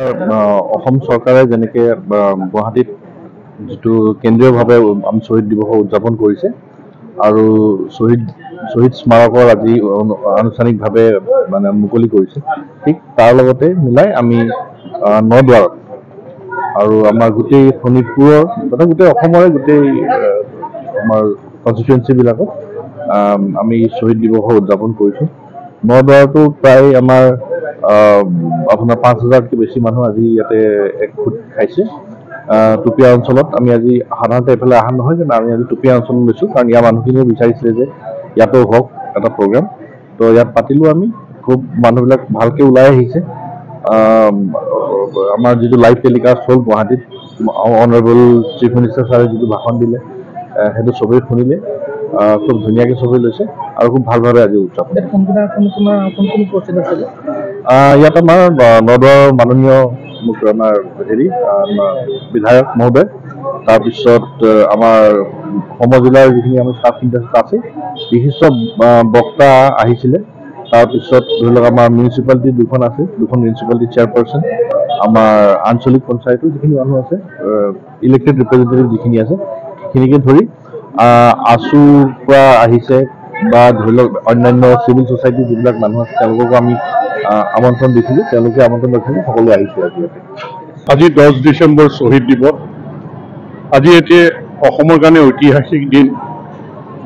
অসম চৰকাৰে যেনেকৈ গুৱাহাটীত যিটো কেন্দ্ৰীয়ভাৱে আমি শ্বহীদ দিৱস উদযাপন কৰিছে আৰু শ্বহীদ স্মাৰকৰ আজি আনুষ্ঠানিকভাৱে মানে মুকলি কৰিছে, ঠিক তাৰ লগতে মিলাই আমি নদুৱাৰত আৰু আমাৰ গোটেই শোণিতপুৰৰ তথা গোটেই অসমৰে গোটেই আমাৰ কনষ্টিটুৱেঞ্চিবিলাকত আমি শ্বহীদ দিৱস উদযাপন কৰিছোঁ। নদুৱাৰতো প্ৰায় আমাৰ আপোনাৰ 5,000তকৈ বেছি মানুহ আজি ইয়াতে একগোট খাইছে। টুপীয়া অঞ্চলত আমি আজি সাধাৰণতে এইফালে অহা নহয়, কিন্তু আমি আজি টুপীয়া অঞ্চল লৈছোঁ, কাৰণ ইয়াৰ মানুহখিনিয়ে বিচাৰিছিলে যে ইয়াতো হওক এটা প্ৰগ্ৰাম। তো ইয়াত পাতিলোঁ আমি, খুব মানুহবিলাক ভালকৈ ওলাই আহিছে। আমাৰ যিটো লাইভ টেলিকাষ্ট হ'ল গুৱাহাটীত, অনাৰেবল চিফ মিনিষ্টাৰ ছাৰে যিটো ভাষণ দিলে সেইটো চবেই শুনিলে, খুব ধুনীয়াকৈ চবেই লৈছে আৰু খুব ভালভাৱে আজি উদযাপন। ইয়াত আমাৰ নদুৱাৰৰ মাননীয় আমাৰ বিধায়ক মহোদয়, তাৰপিছত আমাৰ সমজিলাৰ যিখিনি আমাৰ ষ্টাফ আছে, বিশিষ্ট বক্তা আহিছিলে। তাৰপিছত ধৰি লওক আমাৰ মিউনিচিপালিটি দুখন আছে, দুখন মিউনিচিপালিটি চেয়াৰপাৰ্চন, আমাৰ আঞ্চলিক পঞ্চায়তৰ যিখিনি মানুহ আছে, ইলেক্টেড ৰিপ্ৰেজেণ্টেটিভ যিখিনি আছে, সেইখিনিকে ধৰি আছুৰ পৰা আহিছে বা ধৰি লওক অন্যান্য চিভিল ছ'চাইটিৰ যিবিলাক মানুহ আছে তেওঁলোককো আমি আমন্ত্ৰণ দিছিলোঁ, তেওঁলোকে আমন্ত্ৰণ দিছিলোঁ, সকলো আহিছে আজি ইয়াতে। আজি 10 ডিচেম্বৰ শ্বহীদ দিৱস। আজি এতিয়া অসমৰ কাৰণে ঐতিহাসিক দিন,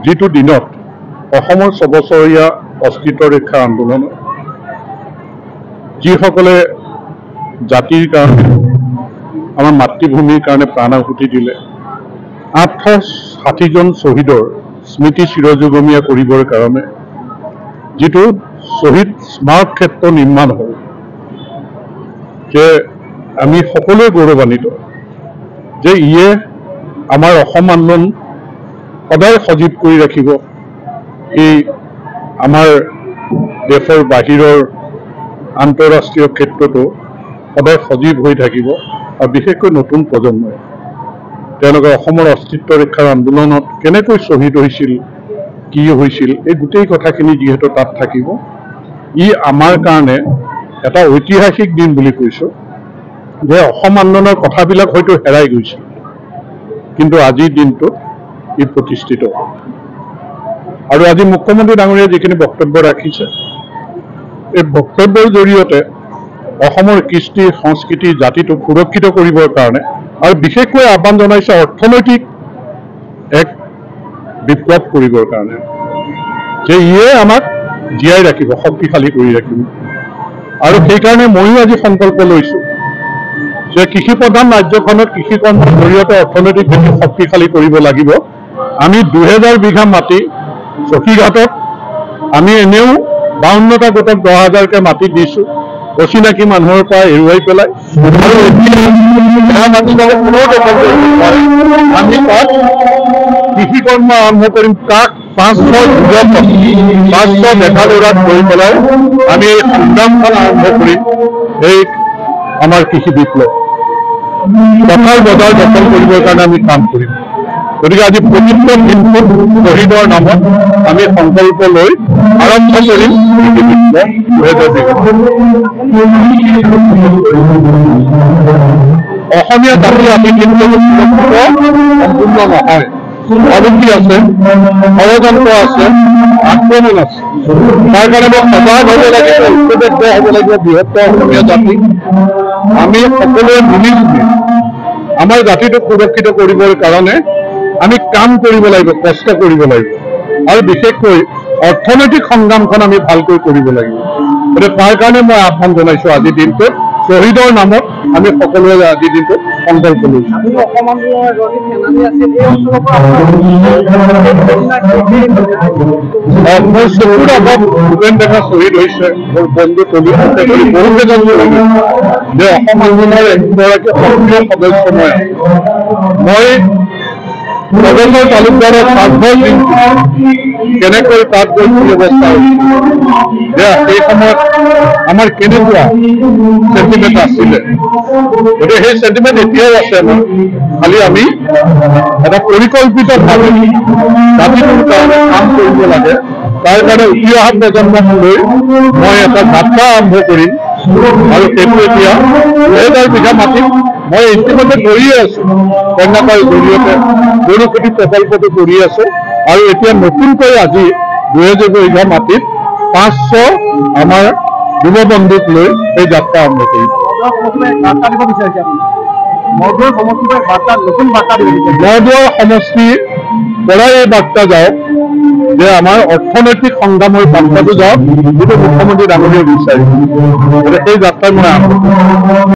যিটো দিনত অসমৰ 6 বছৰীয়া অস্তিত্ব ৰক্ষা আন্দোলন যিসকলে জাতিৰ কাৰণে আমাৰ মাতৃভূমিৰ কাৰণে প্ৰাণ আহুতি দিলে, 860জন শ্বহীদৰ স্মৃতি চিৰযুগমীয়া কৰিবৰ কাৰণে যিটো শ্বহীদ স্মাৰক ক্ষেত্ৰ নিৰ্মাণ হ'ল, যে আমি সকলোৱে গৌৰৱান্বিত যে ইয়ে আমাৰ অসম আন্দোলন সদায় সজীৱ কৰি ৰাখিব। এই আমাৰ দেশৰ বাহিৰৰ আন্তঃৰাষ্ট্ৰীয় ক্ষেত্ৰতো সদায় সজীৱ হৈ থাকিব আৰু বিশেষকৈ নতুন প্ৰজন্মই তেওঁলোকে অসমৰ অস্তিত্ব ৰক্ষাৰ আন্দোলনত কেনেকৈ শ্বহীদ হৈছিল, কি হৈছিল, এই গোটেই কথাখিনি যিহেতু তাত থাকিব, ই আমাৰ কাৰণে এটা ঐতিহাসিক দিন বুলি কৈছোঁ। যে অসম আন্দোলনৰ কথাবিলাক হয়তো হেৰাই গৈছিল, কিন্তু আজিৰ দিনটোত ই প্ৰতিষ্ঠিত হ'ল। আৰু আজি মুখ্যমন্ত্ৰী ডাঙৰীয়াই যিখিনি বক্তব্য ৰাখিছে, এই বক্তব্যৰ জৰিয়তে অসমৰ কৃষ্টি সংস্কৃতি জাতিটোক সুৰক্ষিত কৰিবৰ কাৰণে আৰু বিশেষকৈ আহ্বান জনাইছে অৰ্থনৈতিক এক বিপ্লৱ কৰিবৰ কাৰণে, যে ইয়ে আমাক জীয়াই ৰাখিব, শক্তিশালী কৰি ৰাখিব। আৰু সেইকাৰণে ময়ো আজি সংকল্প লৈছোঁ যে কৃষি প্ৰধান ৰাজ্যখনত কৃষি কৰ্মৰ জৰিয়তে অৰ্থনৈতিক ভেটি শক্তিশালী কৰিব লাগিব। আমি 2000 বিঘা মাটি চকীঘাটত আমি এনেও 52টা গোটক 10,000কৈ মাটি দিছোঁ, অচিনাকি মানুহৰ পৰা এৰুৱাই পেলাই, আৰু আমি তাত কৃষি কৰ্ম আৰম্ভ কৰিম। তাক 500 ডেকা ল'ৰাক লৈ পেলাই আমি এই সংগ্ৰামখন আৰম্ভ কৰিম, এই আমাৰ কৃষি বিপ্লৱ। পথাৰ বজাৰ দখল কৰিবৰ কাৰণে আমি কাম কৰিম। গতিকে আজি পবিত্ৰ দিনটোত শ্বহীদৰ নামত আমি সংকল্প লৈ আৰম্ভ কৰিম কৃষি বিপ্লৱ 2020। অসমীয়া জাতি আমি কিন্তু সম্পূৰ্ণ নহয়, অৱধি আছে, ষড়যন্ত্ৰ আছে, আক্ৰমণ আছে। তাৰ কাৰণে সজাগ হ'ব লাগিব, ঐক্যবদ্ধ হ'ব লাগিব বৃহত্তৰ অসমীয়া জাতি। আমি সকলোৱে মিলিজুলি আমাৰ জাতিটোক সুৰক্ষিত কৰিবৰ কাৰণে আমি কাম কৰিব লাগিব, কষ্ট কৰিব লাগিব, আৰু বিশেষকৈ অৰ্থনৈতিক সংগ্ৰামখন আমি ভালকৈ কৰিব লাগিব। গতিকে তাৰ কাৰণে মই আহ্বান জনাইছোঁ আজিৰ দিনটোত শ্বহীদৰ নামত আমি সকলোৱে আজিৰ দিনটোত সংকল্প লৈছোঁ। মোৰ চকুৰ আগত ভূপেন ডেকা শ্বহীদ হৈছে, মোৰ বন্ধু তলিহতে কৰি বহুকেইজন শ্বহীদ হৈছে, যে অসম আন্দোলনৰ এগৰাকী সক্ৰিয় সদস্য মই নৱেম্বৰ তালুকদাৰৰ পাকঘৰ কেনেকৈ তাত গৈ ব্যৱস্থা হৈছিল, যে সেই সময়ত আমাৰ কেনেকুৱা চেণ্টিমেণ্ট আছিলে। গতিকে সেই চেণ্টিমেণ্ট এতিয়াও আছে আমাৰ, খালি আমি এটা পৰিকল্পিতভাৱে জাতিটোৰ কাৰণে কাম কৰিব লাগে, তাৰ কাৰণে উঠি অহা প্ৰজন্মক লৈ মই এটা যাত্ৰা আৰম্ভ কৰিম আৰু সেইটো এতিয়া 2000 বিঘা মাটিত মই ইতিমধ্যে কৰিয়ে আছো। কন্যাকাৰৰ জৰিয়তে গৰু খেতি প্ৰকল্পটো কৰি আছো আৰু এতিয়া নতুনকৈ আজি 2000 বিঘা মাটিত 500 আমাৰ যুৱ বন্ধুক লৈ এই যাত্ৰা আৰম্ভ কৰিম। মধুৰ সমষ্টিৰ পৰাই এই বাৰ্তা যাওক যে আমাৰ অৰ্থনৈতিক সংগ্ৰামৰ বাৰ্তাটো যাওক, যিটো মুখ্যমন্ত্ৰী ডাঙৰীয়াই বিচাৰিছে। সেই যাত্ৰা মই আৰম্ভ কৰিম।